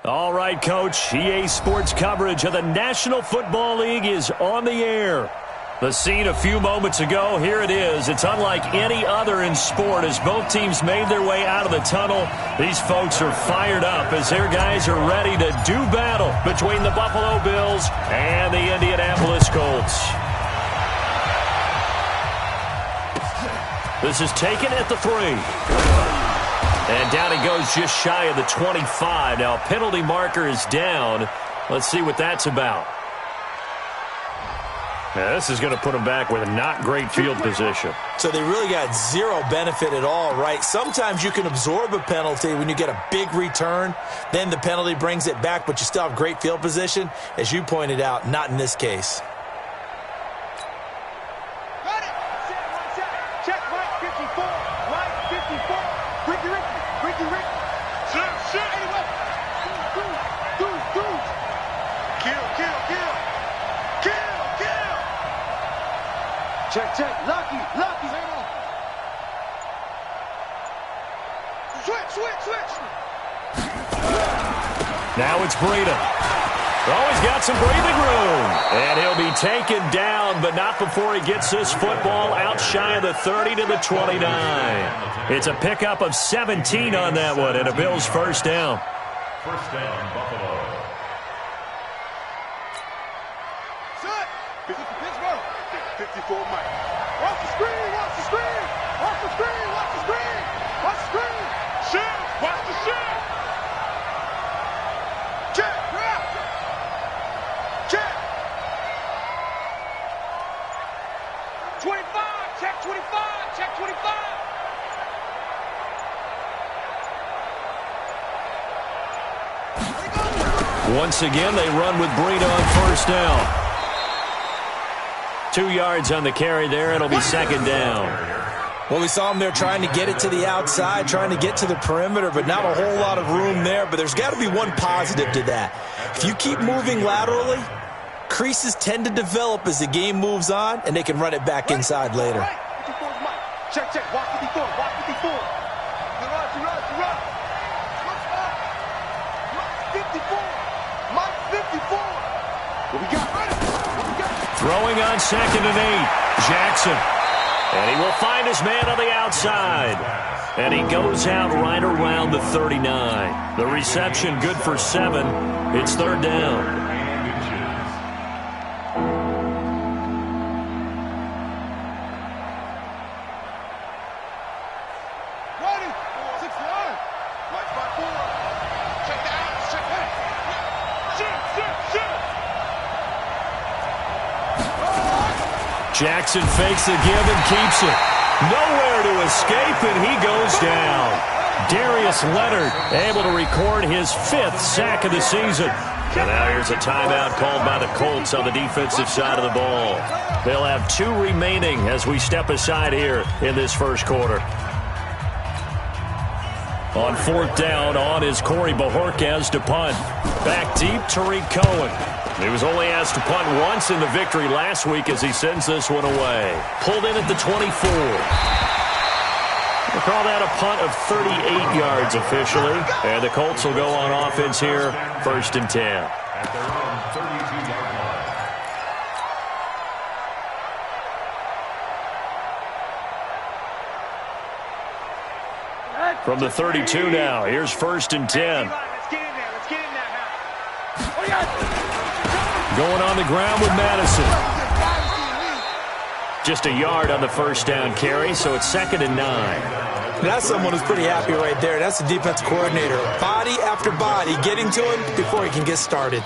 All right, Coach. EA Sports coverage of the National Football League is on the air. The scene a few moments ago, here it is. It's unlike any other in sport as both teams made their way out of the tunnel. These folks are fired up as their guys are ready to do battle between the Buffalo Bills and the Indianapolis Colts. This is taken at the 3. And down he goes just shy of the 25. Now, penalty marker is down. Let's see what that's about. Now, this is going to put him back with a not great field position. So they really got zero benefit at all, right? Sometimes you can absorb a penalty when you get a big return. Then the penalty brings it back, but you still have great field position. As you pointed out, not in this case. Check. Lucky. Switch. Now it's Breida. Oh, he's got some breathing room. And he'll be taken down, but not before he gets this football out shy of the 30 to the 29. It's a pickup of 17 on that one, and a Bills first down. First down, Buffalo. Set. 54 Mike. Watch the screen. Shit. Watch the shit. Check. 25. Check 25. Once again, they run with Breida on first down. 2 yards on the carry there. It'll be second down. Well, we saw him there trying to get it to the outside, trying to get to the perimeter, but not a whole lot of room there. But there's got to be one positive to that. If you keep moving laterally, creases tend to develop as the game moves on, and they can run it back inside later. Check. Walk 54. You run. 54. Mike 54. What we got? Throwing on 2nd and 8. Jackson. And he will find his man on the outside. And he goes out right around the 39. The reception good for 7. It's third down. Jackson fakes the give and keeps it. Nowhere to escape, and he goes down. Darius Leonard able to record his 5th sack of the season. And now here's a timeout called by the Colts on the defensive side of the ball. They'll have 2 remaining as we step aside here in this first quarter. On 4th down, on is Corey Bojorquez to punt. Back deep, Tariq Cohen. He was only asked to punt once in the victory last week as he sends this one away. Pulled in at the 24. We'll call that a punt of 38 yards officially. And the Colts will go on offense here, 1st and 10. At their own 32-yard line. From the 32 now, here's 1st and 10. Going on the ground with Madison. Just a yard on the first down carry, so it's 2nd and 9. That's someone who's pretty happy right there. That's the defense coordinator. Body after body, getting to him before he can get started.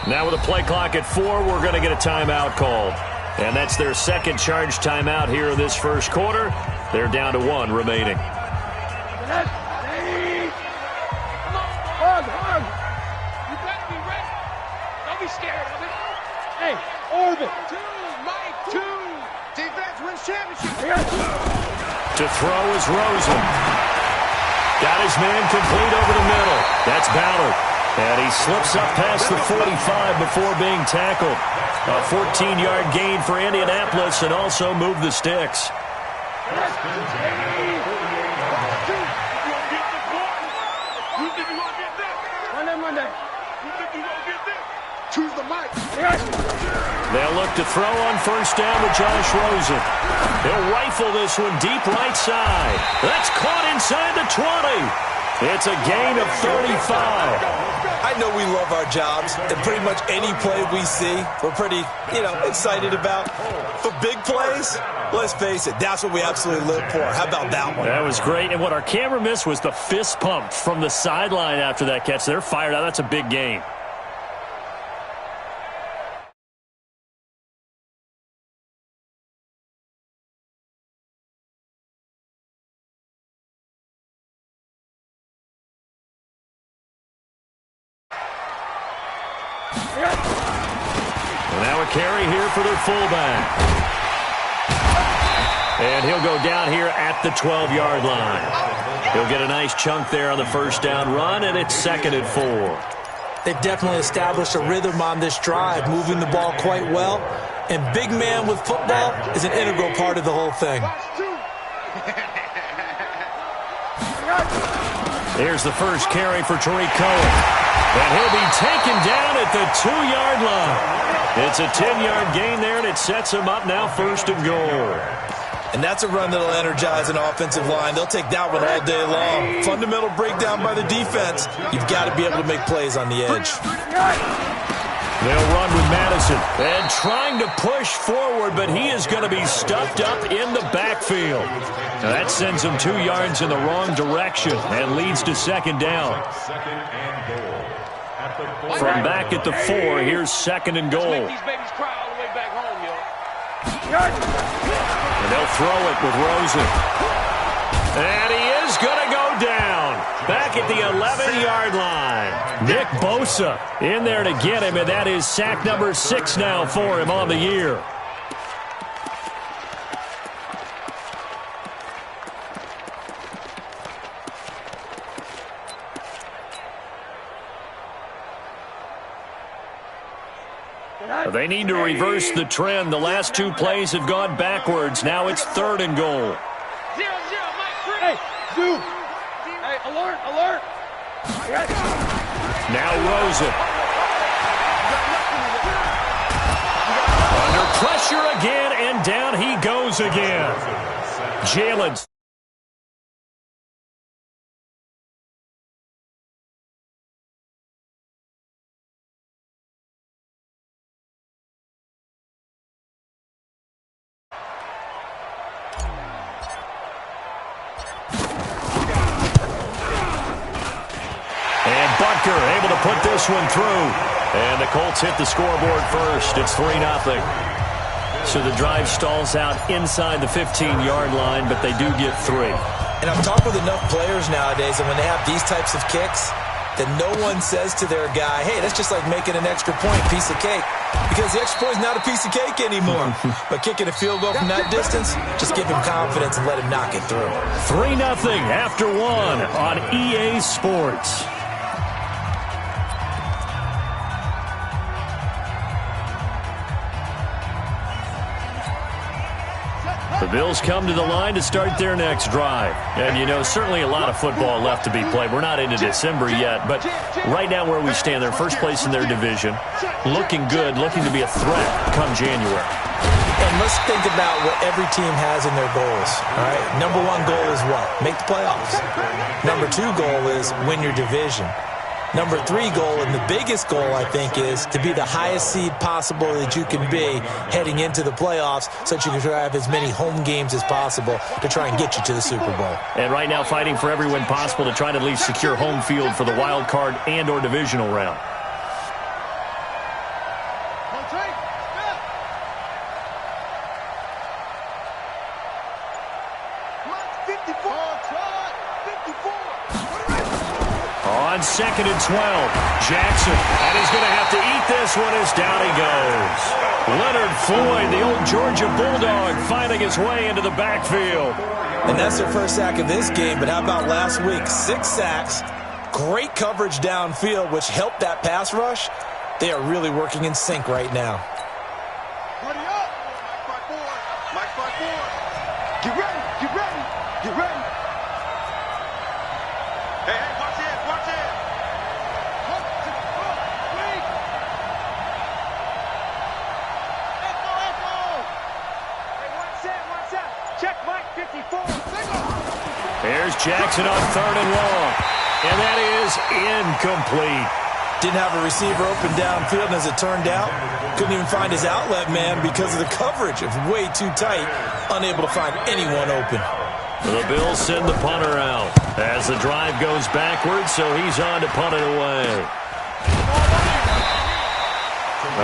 Now with a play clock at 4, we're going to get a timeout called. And that's their second charge timeout here in this first quarter. They're down to 1 remaining. Hug. You better be ready. Don't be scared of it. Hey, orbit. 2, Mike, 2. Defense wins championship. To throw is Rosen. Got his man complete over the middle. That's Ballard. And he slips up past the 45 before being tackled. A 14-yard gain for Indianapolis and also moved the sticks. Choose the mic. They'll look to throw on first down with Josh Rosen. He'll rifle this one deep right side. That's caught inside the 20. It's a gain of 35. I know we love our jobs, and pretty much any play we see, we're pretty, excited about. For big plays, let's face it, that's what we absolutely live for. How about that one? That was great, and what our camera missed was the fist pump from the sideline after that catch. They're fired out. That's a big game. Now a carry here for their fullback. And he'll go down here at the 12-yard line. He'll get a nice chunk there on the first down run, and it's 2nd and 4. They've definitely established a rhythm on this drive, moving the ball quite well. And big man with football is an integral part of the whole thing. Here's the first carry for Tariq Cohen. And he'll be taken down at the 2-yard line. It's a 10-yard gain there, and it sets him up now 1st and goal. And that's a run that'll energize an offensive line. They'll take that one all day long. Fundamental breakdown by the defense. You've got to be able to make plays on the edge. They'll run with Madison. And trying to push forward, but he is going to be stuffed up in the backfield. Now that sends him 2 yards in the wrong direction and leads to 2nd down. From back at the 4, here's 2nd and goal. Make these babies cry all the way back home, yo. And they'll throw it with Rosen. And he is going to go down. Back at the 11-yard line. Nick Bosa in there to get him, and that is sack number 6 now for him on the year. They need to reverse the trend. The last 2 plays have gone backwards. Now it's 3rd and goal. 0-0, Mike, 3. Hey, Zoo. Hey, alert. Now Rosen. Under pressure again, and down he goes again. Jalen. Able to put this one through. And the Colts hit the scoreboard first. It's 3-0. So the drive stalls out inside the 15-yard line, but they do get 3. And I've talked with enough players nowadays, and when they have these types of kicks, that no one says to their guy, hey, that's just like making an extra point, piece of cake. Because the extra point is not a piece of cake anymore. But kicking a field goal from that distance, just give him confidence and let him knock it through. 3-0 after 1 on EA Sports. The Bills come to the line to start their next drive. And, certainly a lot of football left to be played. We're not into December yet, but right now where we stand, they're first place in their division. Looking good, looking to be a threat come January. And let's think about what every team has in their goals. All right, number 1 goal is what? Make the playoffs. Number 2 goal is win your division. Number 3 goal, and the biggest goal, I think, is to be the highest seed possible that you can be heading into the playoffs so that you can have as many home games as possible to try and get you to the Super Bowl. And right now fighting for every win possible to try to at least secure home field for the wild card and or divisional round. On 2nd and 12, Jackson, and he's going to have to eat this one as down he goes. Leonard Floyd, the old Georgia Bulldog, finding his way into the backfield. And that's their first sack of this game, but how about last week? 6 sacks, great coverage downfield, which helped that pass rush. They are really working in sync right now. Ready up! Mike 5-4. Get ready, get ready, get ready. Hey, watch it, watch it. 1, 2, 3. Echo. Hey, watch that. Check Mike 54. There's Jackson on 3rd and long. And that is incomplete. Didn't have a receiver open downfield, and as it turned out, couldn't even find his outlet man because of the coverage. It was way too tight, unable to find anyone open. The Bills send the punter out as the drive goes backwards, so he's on to punt it away.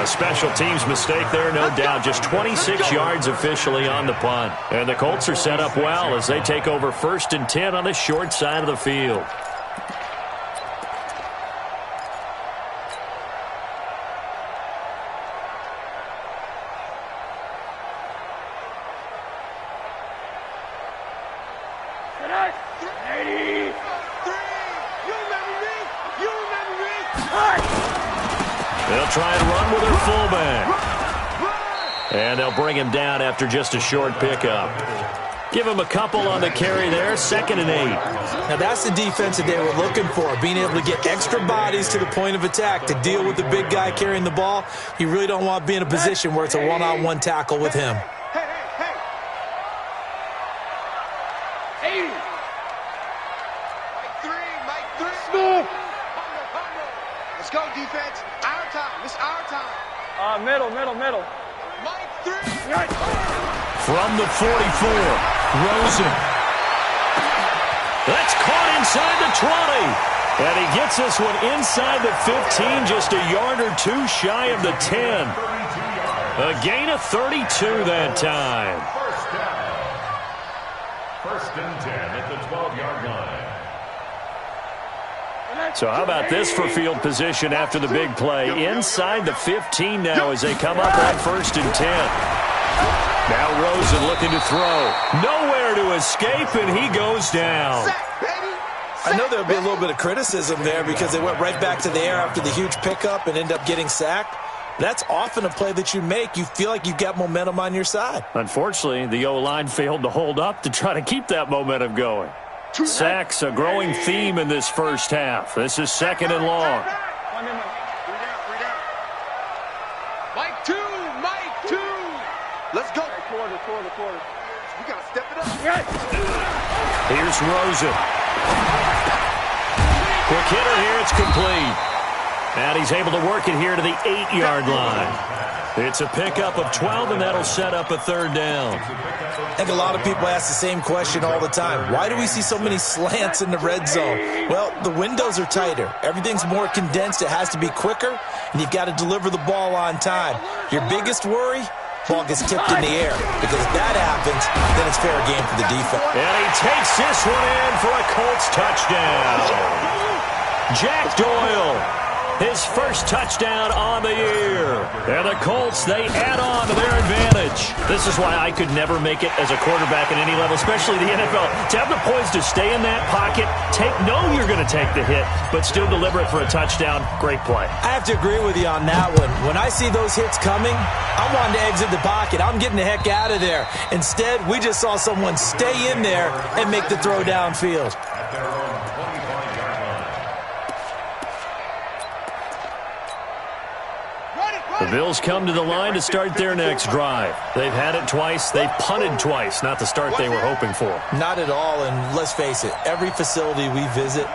A special teams mistake there, no doubt. Just 26 yards officially on the punt. And the Colts are set up well as they take over 1st and 10 on the short side of the field. They'll try and run with their fullback. And they'll bring him down after just a short pickup. Give him a couple on the carry there, 2nd and 8. Now that's the defense that they were looking for, being able to get extra bodies to the point of attack to deal with the big guy carrying the ball. You really don't want to be in a position where it's a one-on-one tackle with him. Hey. Mike 3. Smooth. Let's go, defense. Our time. It's our time. Middle. Mike 3. From the 44, Rosen. That's caught inside the 20. And he gets this one inside the 15, just a yard or two shy of the 10. A gain of 32 that time. First and 10 at the 12-yard line. So how about this for field position after the big play? Inside the 15 now as they come up on 1st and 10. Now Rosen looking to throw. Nowhere to escape, and he goes down. I know there'll be a little bit of criticism there because they went right back to the air after the huge pickup and end up getting sacked. That's often a play that you make. You feel like you've got momentum on your side. Unfortunately, the O-line failed to hold up to try to keep that momentum going. Sacks, a growing theme in this first half. This is 2nd and long. Mike 2. Let's go. Quarter. We got to step it up. Here's Rosen. Quick hitter here. It's complete. And he's able to work it here to the 8-yard line. It's a pickup of 12, and that'll set up a 3rd down. I think a lot of people ask the same question all the time. Why do we see so many slants in the red zone? Well, the windows are tighter. Everything's more condensed. It has to be quicker, and you've got to deliver the ball on time. Your biggest worry? Ball gets tipped in the air, because if that happens, then it's fair game for the defense. And he takes this one in for a Colts touchdown. Jack Doyle, his first touchdown on the year. And the Colts, they add on to their advantage. This is why I could never make it as a quarterback at any level, especially the NFL. To have the poise to stay in that pocket, know you're going to take the hit, but still deliver it for a touchdown. Great play. I have to agree with you on that one. When I see those hits coming, I'm wanting to exit the pocket. I'm getting the heck out of there. Instead, we just saw someone stay in there and make the throw downfield. The Bills come to the line to start their next drive. They've had it twice. They've punted twice. Not the start they were hoping for. Not at all, and let's face it, every facility we visit,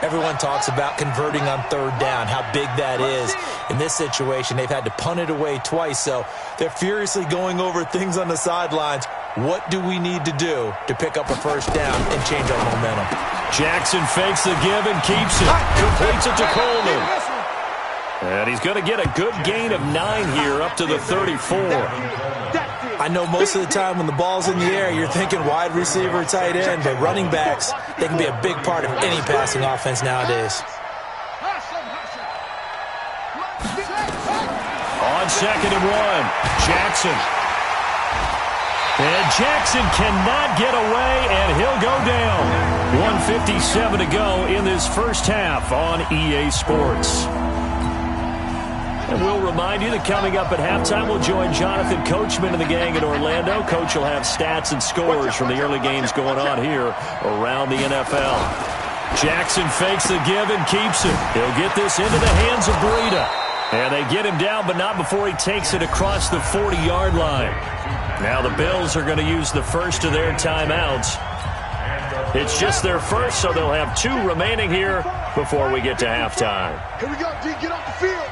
everyone talks about converting on 3rd down, how big that is. In this situation, they've had to punt it away twice, so they're furiously going over things on the sidelines. What do we need to do to pick up a 1st down and change our momentum? Jackson fakes the give and keeps it. Completes it to Coleman. And he's going to get a good gain of 9 here up to the 34. I know most of the time when the ball's in the air, you're thinking wide receiver, tight end, but running backs, they can be a big part of any passing offense nowadays. on 2nd and 1. Jackson. And Jackson cannot get away, and he'll go down. 1:57 to go in this first half on EA Sports. And we'll remind you that coming up at halftime, we'll join Jonathan Coachman and the gang in Orlando. Coach will have stats and scores from the early games going on here around the NFL. Jackson fakes the give and keeps it. He'll get this into the hands of Breida. And they get him down, but not before he takes it across the 40-yard line. Now the Bills are going to use the first of their timeouts. It's just their first, so they'll have 2 remaining here before we get to halftime. Here we go, D. Get off the field.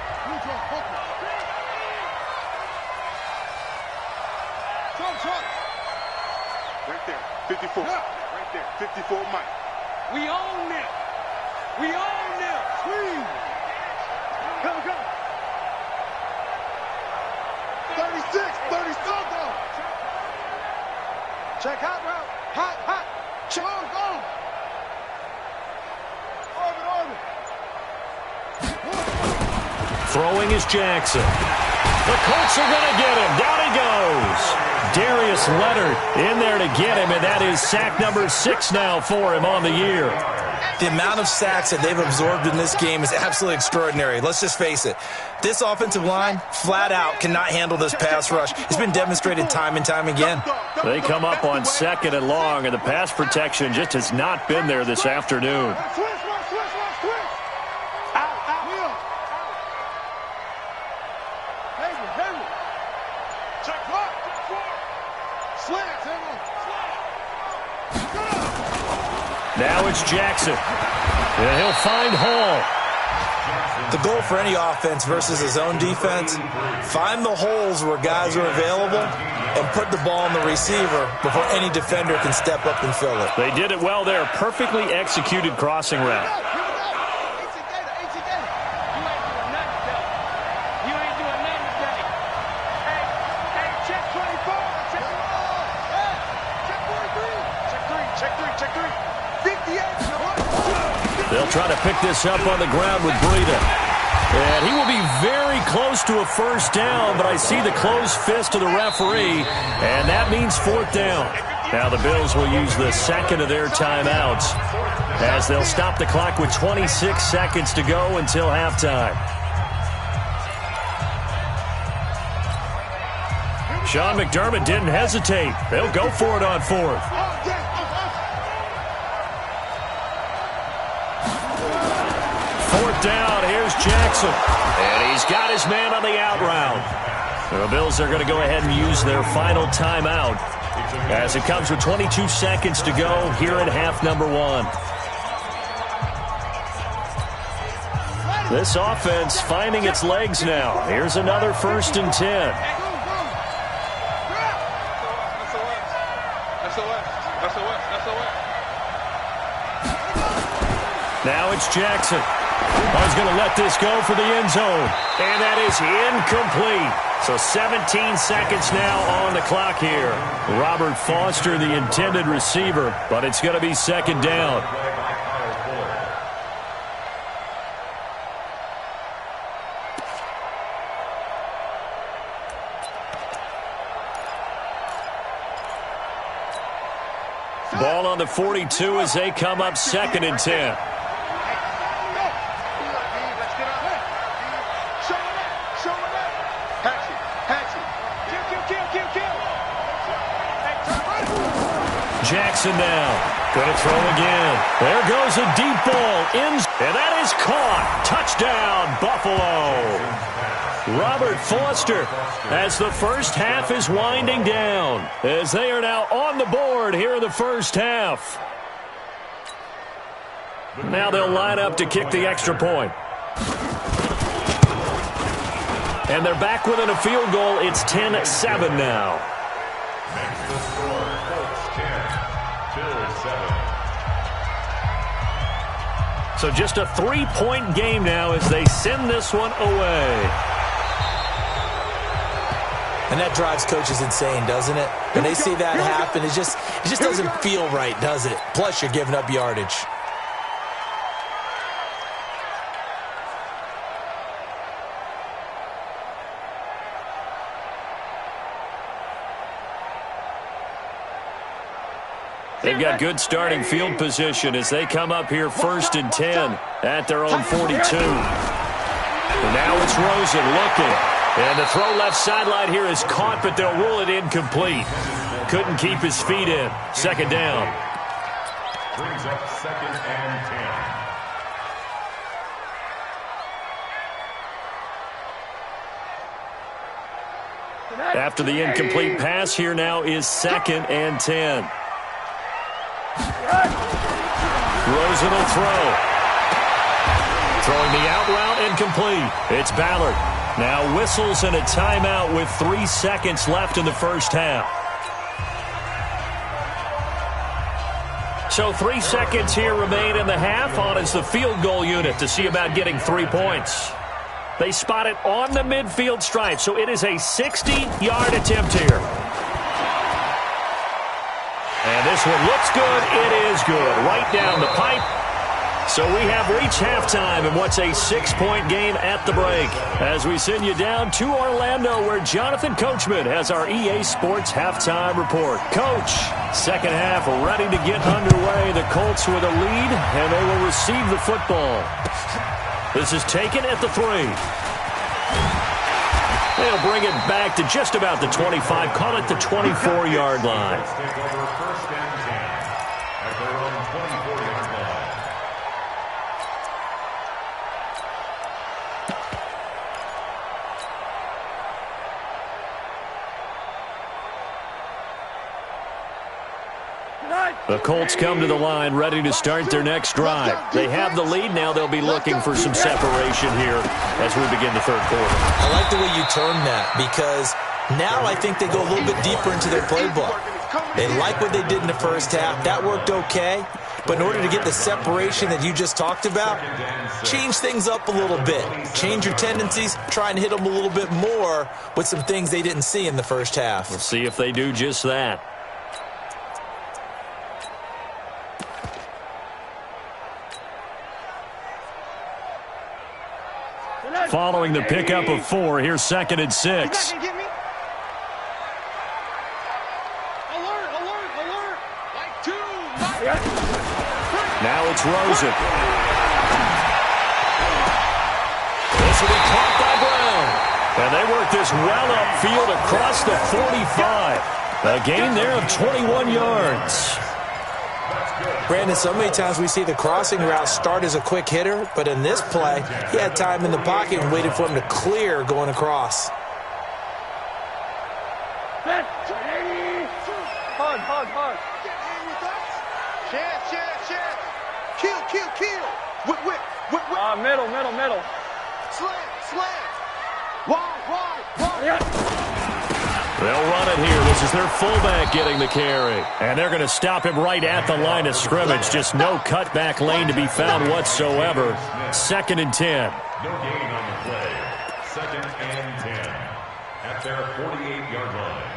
Right there, 54. Right there, 54 Mike. We own them. We own them. Squeeze. Go. 36, 30 something. Check hot route. Hot. Check on. Orbit. Throwing is Jackson. The Colts are going to get him. Down he goes. Darius Leonard in there to get him, and that is sack number 6 now for him on the year. The amount of sacks that they've absorbed in this game is absolutely extraordinary. Let's just face it. This offensive line, flat out, cannot handle this pass rush. It's been demonstrated time and time again. They come up on 2nd and long, and the pass protection just has not been there this afternoon. Now it's Jackson. And he'll find Hall. The goal for any offense versus his own defense, find the holes where guys are available and put the ball in the receiver before any defender can step up and fill it. They did it well there. Perfectly executed crossing route. They'll try to pick this up on the ground with Breida. And he will be very close to a first down, but I see the closed fist of the referee, and that means 4th down. Now the Bills will use the 2nd of their timeouts as they'll stop the clock with 26 seconds to go until halftime. Sean McDermott didn't hesitate. They'll go for it on 4th. Down, here's Jackson. And he's got his man on the out route. The Bills are going to go ahead and use their final timeout as it comes with 22 seconds to go here in half number 1. This offense finding its legs now. Here's another 1st and 10. Now it's Jackson. I was going to let this go for the end zone. And that is incomplete. So 17 seconds now on the clock here. Robert Foster, the intended receiver, but it's going to be 2nd down. Ball on the 42 as they come up 2nd and 10. Jackson now. Going to throw again. There goes a deep ball. And that is caught. Touchdown, Buffalo. Robert Foster as the first half is winding down as they are now on the board here in the first half. Now they'll line up to kick the extra point. And they're back within a field goal. It's 10-7 now. So just a 3-point game now as they send this one away. And that drives coaches insane, doesn't it? When they see that happen, it just doesn't feel right, does it? Plus, you're giving up yardage. They've got good starting field position as they come up here 1st and 10 at their own 42. And now it's Rosen looking. And the throw left sideline here is caught, but they'll rule it incomplete. Couldn't keep his feet in. 2nd down. Brings up 2nd and 10. After the incomplete pass, here now is 2nd and 10. Rosen will throw. Throwing the out route incomplete. It's Ballard. Now whistles and a timeout with 3 seconds left in the first half. So 3 seconds here remain in the half. On is the field goal unit to see about getting 3 points. They spot it on the midfield stripe, so it is a 60-yard attempt here. And this one looks good. It is good. Right down the pipe. So we have reached halftime in what's a 6-point game at the break. As we send you down to Orlando, where Jonathan Coachman has our EA Sports halftime report. Coach, second half ready to get underway. The Colts with a lead, and they will receive the football. This is taken at the 3. They'll bring it back to just about the 25. Call it the 24-yard line. Take over 1st and 10 at their own 24-yard line. The Colts come to the line ready to start their next drive. They have the lead. Now they'll be looking for some separation here as we begin the 3rd quarter. I like the way you turned that, because now I think they go a little bit deeper into their playbook. They like what they did in the first half. That worked okay. But in order to get the separation that you just talked about, change things up a little bit. Change your tendencies. Try and hit them a little bit more with some things they didn't see in the first half. We'll see if they do just that. Following the pickup of 4, here's 2nd and 6. Alert, like 2. Now it's Rosen. This will be caught by Brown. And they work this well upfield across the 45. A gain there of 21 yards. Brandon, so many times we see the crossing route start as a quick hitter, but in this play, he had time in the pocket and waited for him to clear going across. Hug. Chance. Kill. Whip. Middle. Slam. Wide. They'll run it here. This is their fullback getting the carry. And they're going to stop him right at the line of scrimmage. Just no cutback lane to be found whatsoever. 2nd and 10. No gain on the play. 2nd and 10 at their 48-yard line.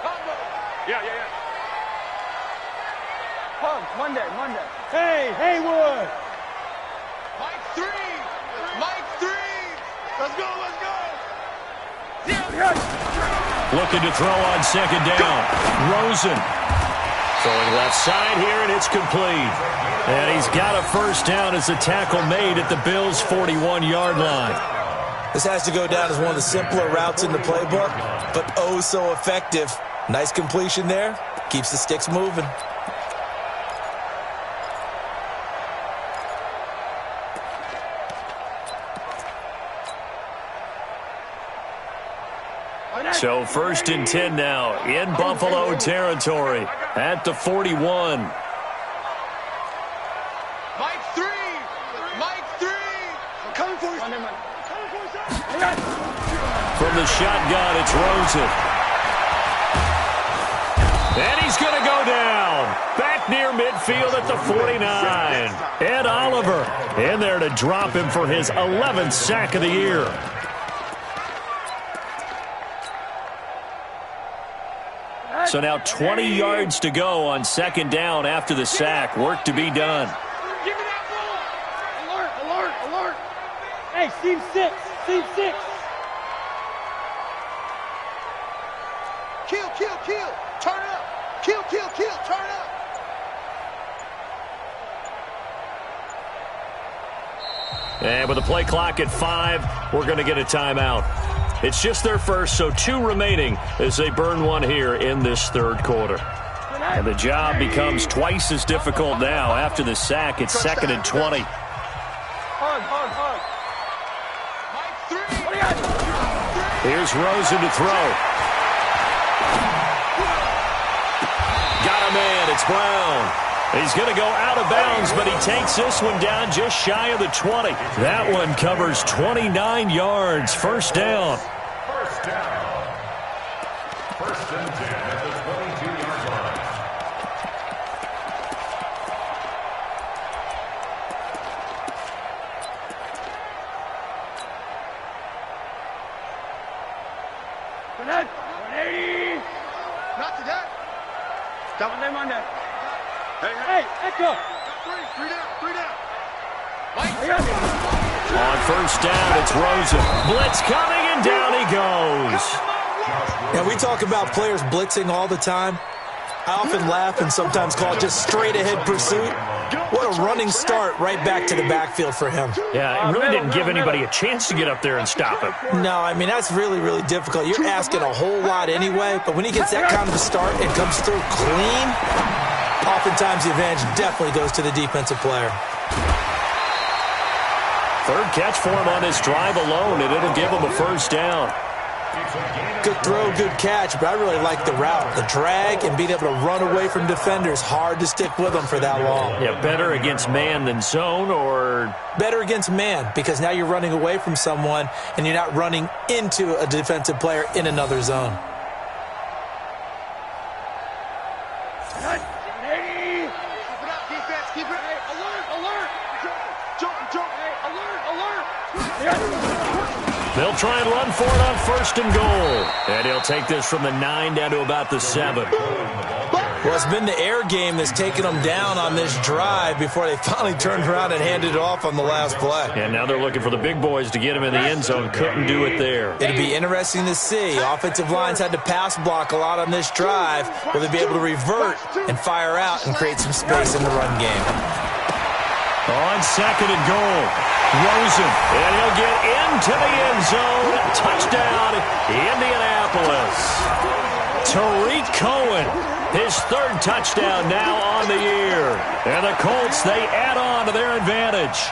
Combo. Yeah. Monday. Hey, Haywood. Mike 3. Let's go. Looking to throw on 2nd down. Rosen. Throwing left side here, and it's complete. And he's got a 1st down as the tackle made at the Bills' 41-yard line. This has to go down as one of the simpler routes in the playbook, but oh so effective. Nice completion there. Keeps the sticks moving. So 1st and 10 now in Buffalo territory at the 41. Mike 3. Coming for you. From the shotgun, it's Rosen. And he's going to go down. Back near midfield at the 49. Ed Oliver in there to drop him for his 11th sack of the year. So now 20 yards to go on 2nd down after the sack. Work to be done. Give me that ball. Team 6. Team 6. Kill, kill, kill. Turn up. Kill, kill, kill. Turn up. And with the play clock at 5, we're going to get a timeout. It's just their first, so 2 remaining as they burn one here in this third quarter. And the job becomes twice as difficult now. After the sack, it's 2nd and 20. Here's Rosen to throw. Got a man. It's Brown. He's going to go out of bounds, but he takes this one down just shy of the 20. That one covers 29 yards. First down. First down. First and 10 at the 22-yard line. Not today. Double name on that. Hey, Echo. Three down. On first down, it's Rosen. Blitz coming, and down he goes. Now, we talk about players blitzing all the time. I often laugh and sometimes call it just straight-ahead pursuit. What a running start right back to the backfield for him. Yeah, it really didn't give anybody a chance to get up there and stop him. No, I mean, that's really, really difficult. You're asking a whole lot anyway, but when he gets that kind of a start and comes through clean, oftentimes the advantage definitely goes to the defensive player. Third catch for him on this drive alone, and it'll give him a first down. Good throw, good catch, but I really like the route. The drag and being able to run away from defenders. Hard to stick with them for that long. Yeah, better against man than zone, or? Better against man, because now you're running away from someone and you're not running into a defensive player in another zone. They'll try and run for it on first and goal. And he'll take this from the 9 down to about the 7. Well, it's been the air game that's taken them down on this drive before they finally turned around and handed it off on the last play. And now they're looking for the big boys to get him in the end zone. Couldn't do it there. It'd be interesting to see. Offensive lines had to pass block a lot on this drive. Will they be able to revert and fire out and create some space in the run game? On second and goal, Rosen, and he'll get into the end zone. Touchdown, Indianapolis. Tariq Cohen, his 3rd touchdown now on the year. And the Colts, they add on to their advantage.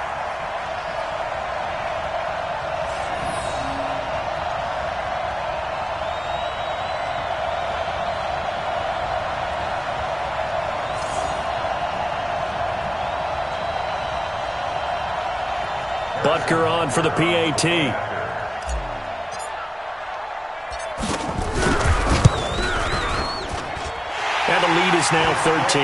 Butker on for the PAT. And the lead is now 13.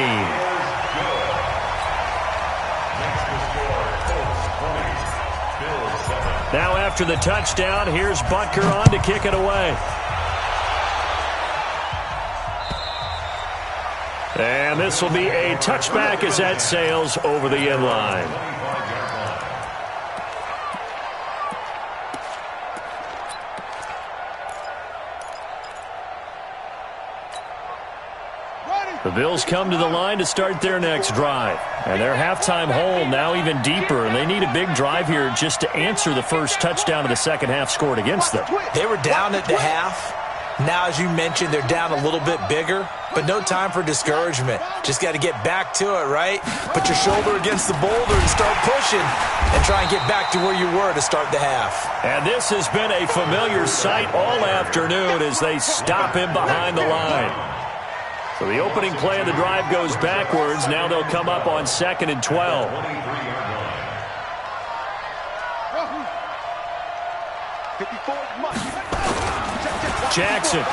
Now after the touchdown, here's Butker on to kick it away. And this will be a touchback as that sails over the end line. The Bills come to the line to start their next drive. And their halftime hole now even deeper, and they need a big drive here just to answer the first touchdown of the second half scored against them. They were down at the half. Now, as you mentioned, they're down a little bit bigger, but no time for discouragement. Just got to get back to it, right? Put your shoulder against the boulder and start pushing and try and get back to where you were to start the half. And this has been a familiar sight all afternoon as they stop him behind the line. So the opening play of the drive goes backwards. Now they'll come up on 2nd and 12. Jackson.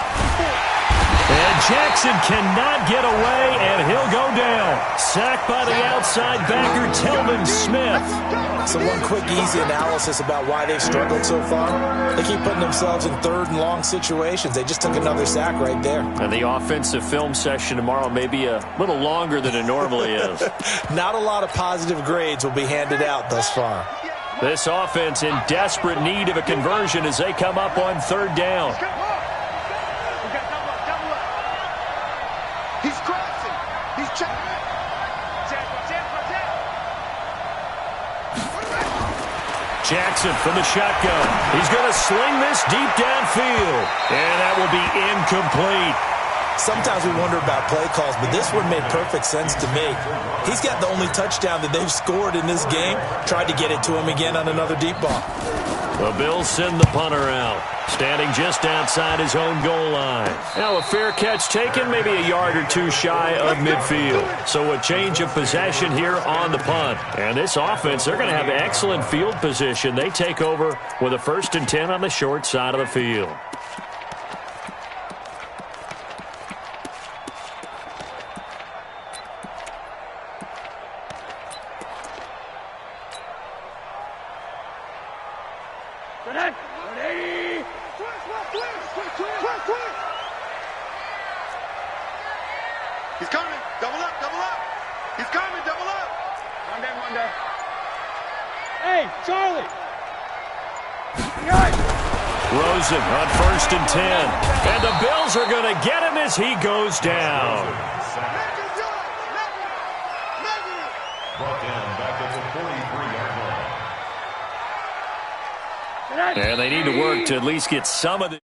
And Jackson cannot get away, and he'll go down. Sacked by the outside backer, Telvin Smith. So one quick, easy analysis about why they've struggled so far. They keep putting themselves in 3rd and long situations. They just took another sack right there. And the offensive film session tomorrow may be a little longer than it normally is. Not a lot of positive grades will be handed out thus far. This offense in desperate need of a conversion as they come up on third down. He's crossing. He's checking. Jackson from the shotgun. He's going to sling this deep downfield. And that will be incomplete. Sometimes we wonder about play calls, but this one made perfect sense to me. He's got the only touchdown that they've scored in this game. Tried to get it to him again on another deep ball. The Bills send the punter out, standing just outside his own goal line. Now a fair catch taken, maybe a yard or two shy of midfield. So a change of possession here on the punt. And this offense, they're going to have excellent field position. They take over with a 1st and 10 on the short side of the field. He's coming. Double up, double up. He's coming, double up. One day. Hey, Charlie. Rosen on 1st and 10. And the Bills are going to get him as he goes down. Brought down back at the 43-yard line. And they need to work to at least get some of the...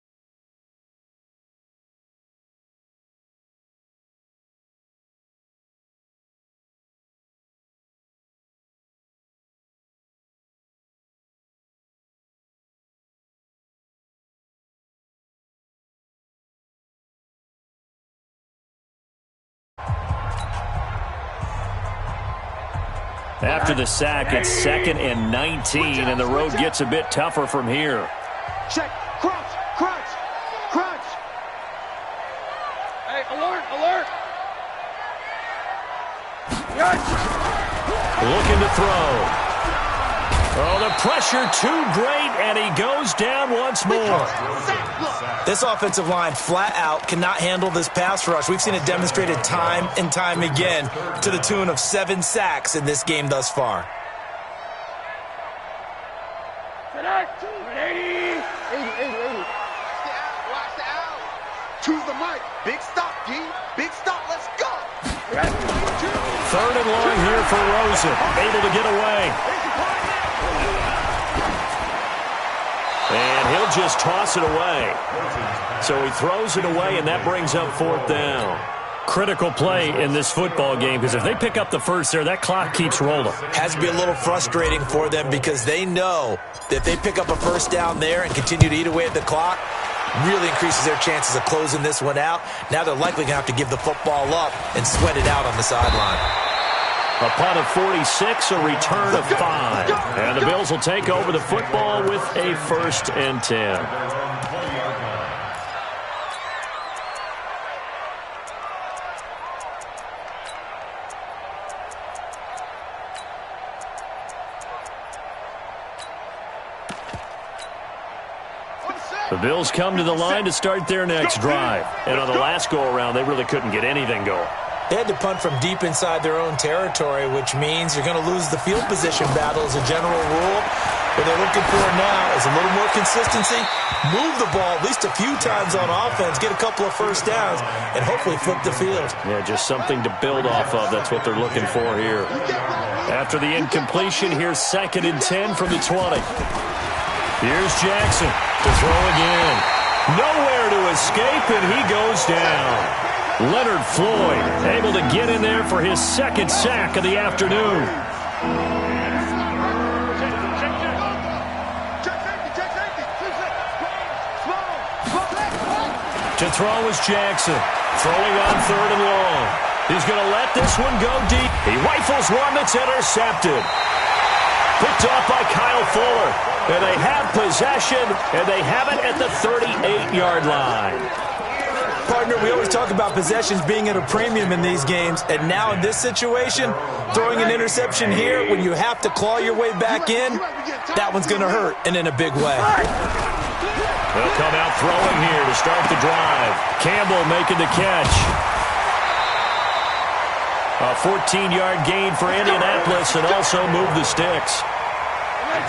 After the sack, it's 2nd and 19, and the road gets a bit tougher from here. Check. Crunch. Hey, alert. Looking to throw. Oh, the pressure too great, and he goes down once more. This offensive line flat out cannot handle this pass rush. We've seen it demonstrated time and time again to the tune of 7 sacks in this game thus far. 80. Watch the out. Choose the mic. Big stop, D. Big stop. Let's go. 3rd and long here for Rosen. Able to get away. And he'll just toss it away. So he throws it away, and that brings up 4th down. Critical play in this football game, because if they pick up the first there, that clock keeps rolling. Has to be a little frustrating for them because they know that if they pick up a 1st down there and continue to eat away at the clock, really increases their chances of closing this one out. Now they're likely going to have to give the football up and sweat it out on the sideline. A punt of 46, a return of 5. And the Bills will take over the football with a 1st and 10. The Bills come to the line to start their next drive. And on the last go-around, they really couldn't get anything going. They had to punt from deep inside their own territory, which means you're going to lose the field position battle as a general rule. What they're looking for now is a little more consistency, move the ball at least a few times on offense, get a couple of 1st downs, and hopefully flip the field. Yeah, just something to build off of. That's what they're looking for here. After the incompletion, here's 2nd and 10 from the 20. Here's Jackson to throw again. Nowhere to escape, and he goes down. Leonard Floyd able to get in there for his 2nd sack of the afternoon. To throw is Jackson. Throwing on 3rd and long. He's going to let this one go deep. He rifles one that's intercepted. Picked off by Kyle Fuller. And they have possession, and they have it at the 38-yard line. Partner, we always talk about possessions being at a premium in these games, and now in this situation, throwing an interception here when you have to claw your way back in, that one's going to hurt, and in a big way. They'll come out throwing here to start the drive. Campbell making the catch. A 14-yard gain for Indianapolis and also move the sticks.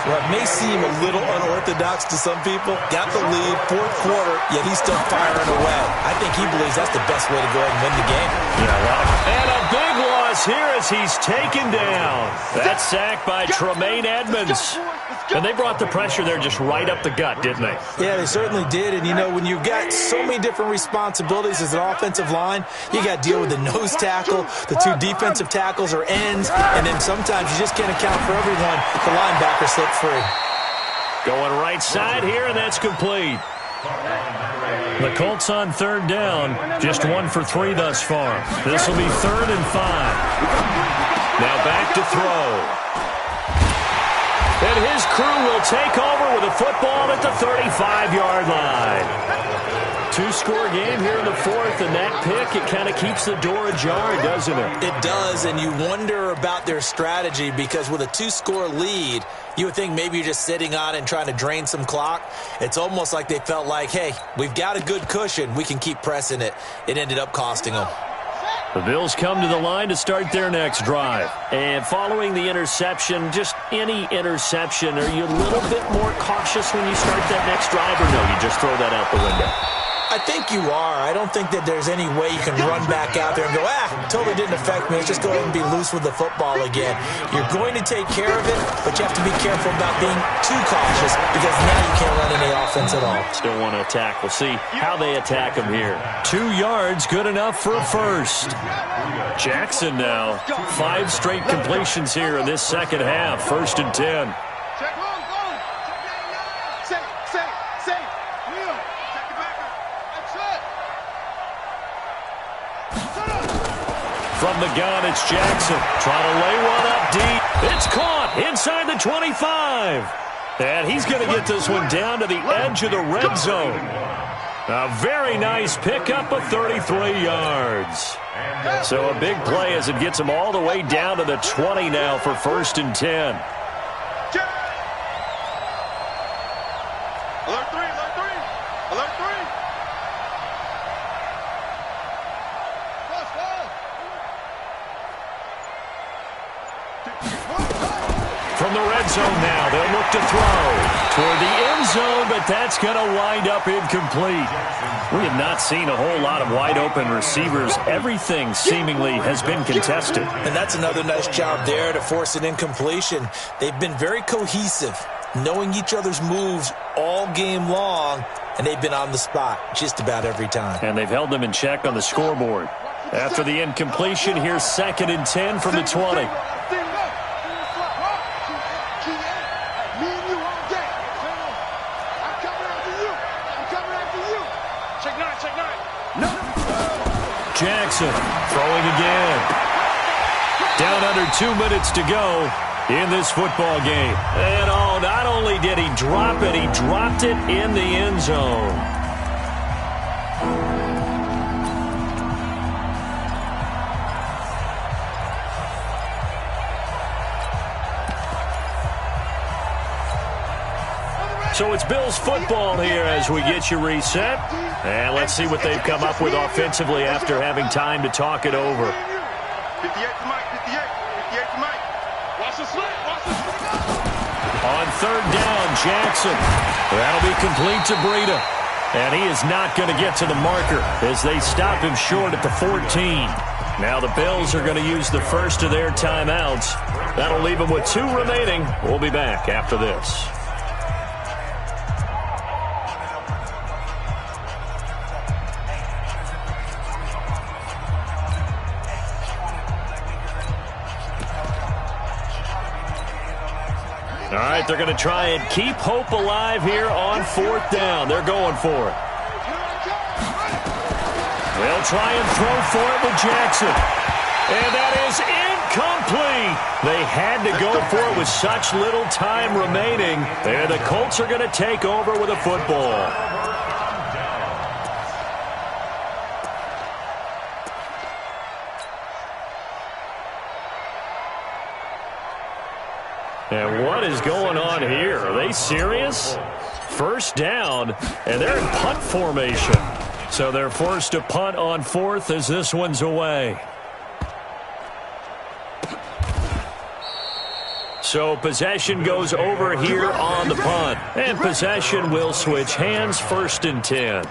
Well, it may seem a little unorthodox to some people. Got the lead, fourth quarter, yet he's still firing away. I think he believes that's the best way to go ahead and win the game. Yeah, and a big loss here as he's taken down. That sack by Tremaine Edmonds. And they brought the pressure there just right up the gut, didn't they? Yeah, they certainly did. And, you know, when you've got so many different responsibilities as an offensive line, you got to deal with the nose tackle, the two defensive tackles or ends, and then sometimes you just can't account for everyone. The linebacker slipped free. Going right side here, and that's complete. The Colts on third down, just 1 for 3 thus far. This will be 3rd and 5. Now back to throw. And his crew will take over with a football at the 35-yard line. Two-score game here in the fourth, and that pick, it kind of keeps the door ajar, doesn't it? It does, and you wonder about their strategy because with a 2-score lead, you would think maybe you're just sitting on it and trying to drain some clock. It's almost like they felt like, hey, we've got a good cushion. We can keep pressing it. It ended up costing them. The Bills come to the line to start their next drive. And following the interception, just any interception, are you a little bit more cautious when you start that next drive, or no, you just throw that out the window? I think you are. I don't think that there's any way you can run back out there and go, totally didn't affect me. Let's just go ahead and be loose with the football again. You're going to take care of it, but you have to be careful about being too cautious because now you can't run any offense at all. Still want to attack. We'll see how they attack him here. 2 yards, good enough for a first. Jackson now, 5 straight completions here in this second half. 1st and 10. From the gun, it's Jackson trying to lay one up deep. It's caught inside the 25. And he's going to get this one down to the edge of the red zone. A very nice pickup of 33 yards. So a big play as it gets him all the way down to the 20 now for 1st and 10. Alert 3, alert 3, alert 3. From the red zone now, they'll look to throw toward the end zone, but that's going to wind up incomplete. We have not seen a whole lot of wide-open receivers. Everything seemingly has been contested. And that's another nice job there to force an incompletion. They've been very cohesive, knowing each other's moves all game long, and they've been on the spot just about every time. And they've held them in check on the scoreboard. After the incompletion, here's 2nd and 10 from the 20. Jackson throwing again. Down under 2 minutes to go in this football game. And not only did he drop it, he dropped it in the end zone. So it's Bills football here as we get you reset. And let's see what they've come up with offensively after having time to talk it over. 58 to Mike, 58 to Mike. Watch the slant, watch the slant. On 3rd down, Jackson. That'll be complete to Breida. And he is not going to get to the marker as they stop him short at the 14. Now the Bills are going to use the first of their timeouts. That'll leave them with 2 remaining. We'll be back after this. All right, they're going to try and keep hope alive here on 4th down. They're going for it. They'll try and throw for it with Jackson. And that is incomplete. They had to go for it with such little time remaining. And the Colts are going to take over with a football. And what is going on here? Are they serious? 1st down, and they're in punt formation. So they're forced to punt on 4th as this one's away. So possession goes over here on the punt. And possession will switch hands, 1st and 10.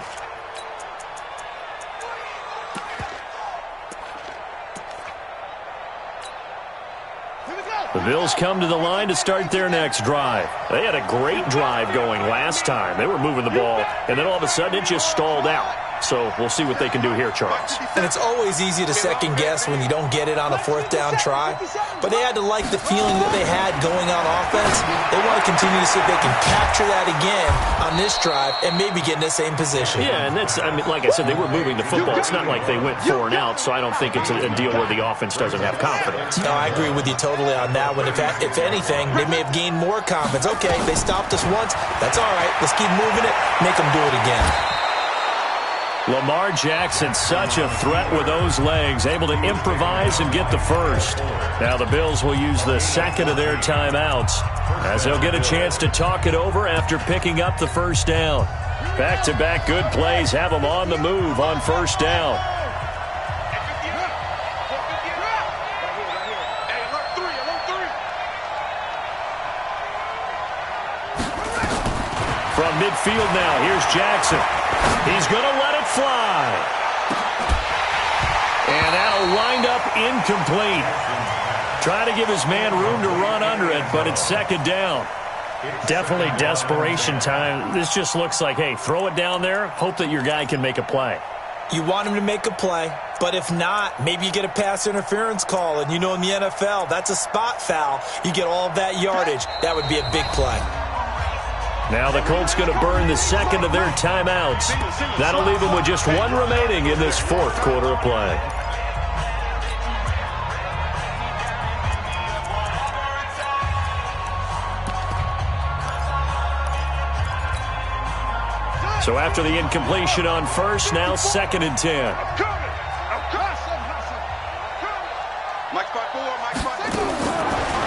The Bills come to the line to start their next drive. They had a great drive going last time. They were moving the ball, and then all of a sudden it just stalled out. So we'll see what they can do here, Charles. And it's always easy to second guess when you don't get it on a 4th down try. But they had to like the feeling that they had going on offense. They want to continue to see if they can capture that again on this drive and maybe get in the same position. Yeah, and that's, I mean, like I said, they were moving the football. It's not like they went 4 and out, so I don't think it's a deal where the offense doesn't have confidence. No, I agree with you totally on that one. If anything, they may have gained more confidence. Okay, they stopped us once. That's all right. Let's keep moving it. Make them do it again. Lamar Jackson, such a threat with those legs, able to improvise and get the first. Now the Bills will use the second of their timeouts as they'll get a chance to talk it over after picking up the 1st down. Back-to-back good plays have them on the move on 1st down. From midfield now, here's Jackson. He's going to let it fly. And that'll wind up incomplete. Trying to give his man room to run under it, but it's 2nd down. Definitely desperation time. This just looks like, hey, throw it down there, hope that your guy can make a play. You want him to make a play, but if not, maybe you get a pass interference call. And you know in the NFL, that's a spot foul. You get all of that yardage. That would be a big play. Now the Colts going to burn the second of their timeouts. That'll leave them with just 1 remaining in this 4th quarter of play. So after the incompletion on 1st, now 2nd and 10.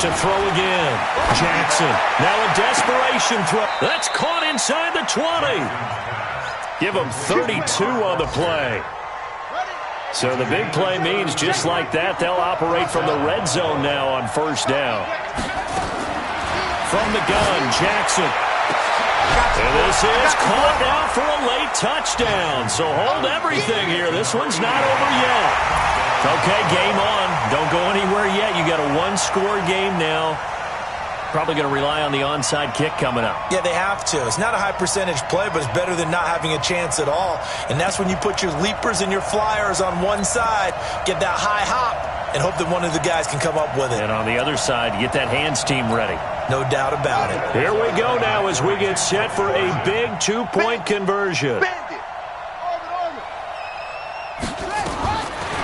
To throw again. Jackson. Now a desperation throw. That's caught inside the 20. Give them 32 on the play. So the big play means just like that, they'll operate from the red zone now on 1st down. From the gun, Jackson. And this is caught now for a late touchdown. So hold everything here. This one's not over yet. Okay, game on. Don't go anywhere yet. You got a 1-score game now. Probably going to rely on the onside kick coming up. Yeah, they have to. It's not a high percentage play, but it's better than not having a chance at all. And that's when you put your leapers and your flyers on one side, get that high hop, and hope that one of the guys can come up with it. And on the other side, get that hands team ready. No doubt about it. Here we go now as we get set for a big 2-point conversion.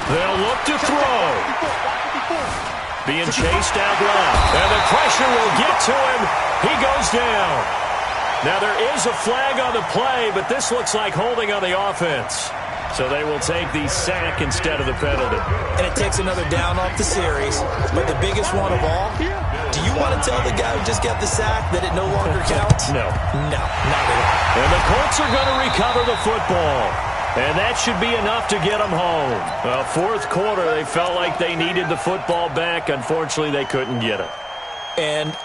They'll look to throw. Being chased out loud. And the pressure will get to him. He goes down. Now there is a flag on the play, but this looks like holding on the offense. So they will take the sack instead of the penalty. And it takes another down off the series. But the biggest one of all, do you want to tell the guy who just got the sack that it no longer counts? No. No, not at all. And the Colts are going to recover the football. And that should be enough to get them home. Well, 4th quarter, they felt like they needed the football back. Unfortunately, they couldn't get it. And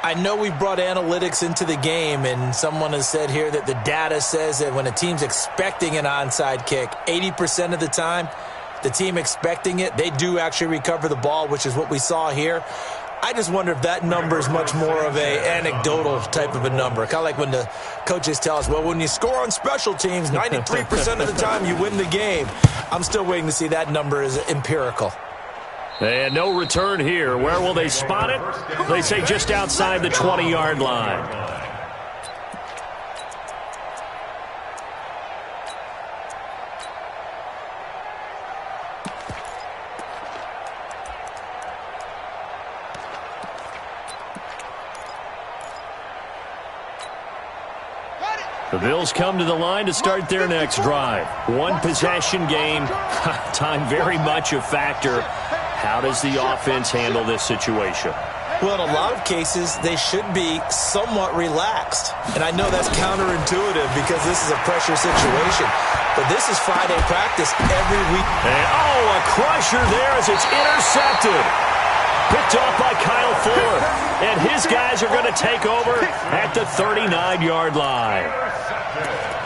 I know we brought analytics into the game, and someone has said here that the data says that when a team's expecting an onside kick, 80% of the time, the team expecting it, they do actually recover the ball, which is what we saw here. I just wonder if that number is much more of a anecdotal type of a number. Kind of like when the coaches tell us, well, when you score on special teams, 93% of the time you win the game. I'm still waiting to see that number is empirical. And no return here. Where will they spot it? They say just outside the 20-yard line. The Bills come to the line to start their next drive. 1-possession game. Time very much a factor. How does the offense handle this situation? Well, in a lot of cases, they should be somewhat relaxed. And I know that's counterintuitive because this is a pressure situation. But this is Friday practice every week. And, a crusher there as it's intercepted. Picked off by Kyle Fuller. And his guys are going to take over at the 39-yard line.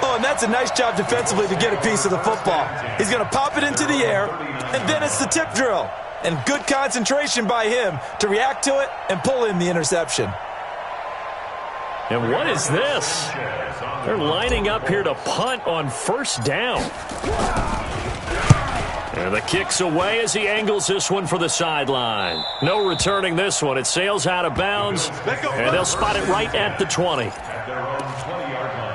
Oh, and that's a nice job defensively to get a piece of the football. He's going to pop it into the air, and then it's the tip drill. And good concentration by him to react to it and pull in the interception. And what is this? They're lining up here to punt on first down. And the kick's away as he angles this one for the sideline. No returning this one. It sails out of bounds, and they'll spot it right at the 20. At their own 20-yard line.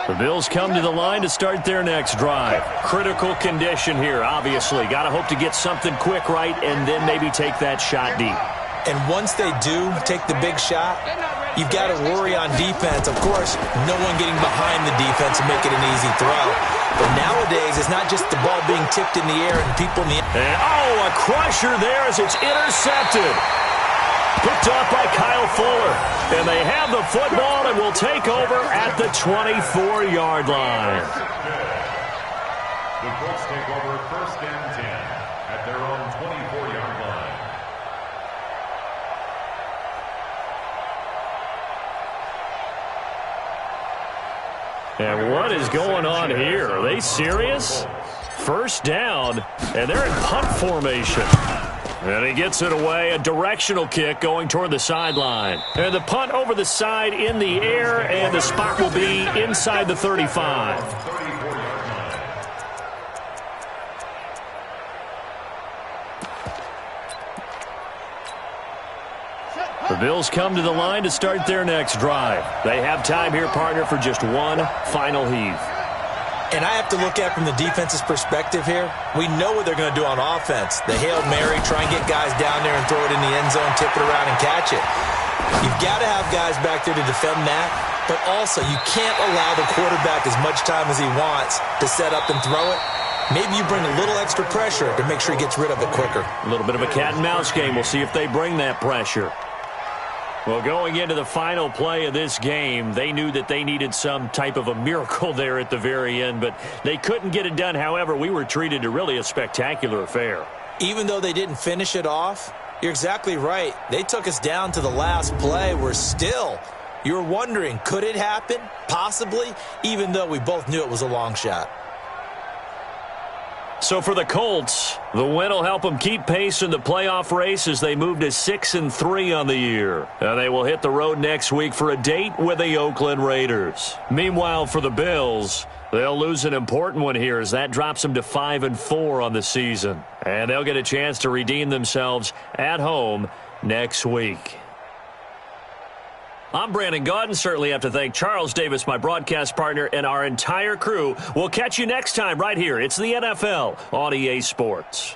The Bills come to the line to start their next drive. Critical condition here, obviously. Got to hope to get something quick right and then maybe take that shot deep. And once they do take the big shot, you've got to worry on defense. Of course, no one getting behind the defense and make it an easy throw. But nowadays, it's not just the ball being tipped in the air and people in the air. And, oh, a crusher there as it's intercepted. Picked off by Kyle Fuller. And they have the football and will take over at the 24-yard line. The Colts take over first and 10 at their own 24-yard line. And what is going on here? Are they serious? First down, and they're in punt formation. And he gets it away, a directional kick going toward the sideline. And the punt over the side in the air, and the spot will be inside the 35. The Bills come to the line to start their next drive. They have time here, partner, for just one final heave. And I have to look at it from the defense's perspective here. We know what they're going to do on offense. The Hail Mary, try and get guys down there and throw it in the end zone, tip it around and catch it. You've got to have guys back there to defend that, but also you can't allow the quarterback as much time as he wants to set up and throw it. Maybe you bring a little extra pressure to make sure he gets rid of it quicker. A little bit of a cat and mouse game. We'll see if they bring that pressure. Well, going into the final play of this game, they knew that they needed some type of a miracle there at the very end, but they couldn't get it done. However, we were treated to really a spectacular affair. Even though they didn't finish it off, you're exactly right. They took us down to the last play. You're wondering, could it happen? Possibly, even though we both knew it was a long shot. So for the Colts, the win will help them keep pace in the playoff race as they move to 6-3 on the year. And they will hit the road next week for a date with the Oakland Raiders. Meanwhile, for the Bills, they'll lose an important one here as that drops them to 5-4 on the season. And they'll get a chance to redeem themselves at home next week. I'm Brandon Gaudin. Certainly have to thank Charles Davis, my broadcast partner, and our entire crew. We'll catch you next time right here. It's the NFL on EA Sports.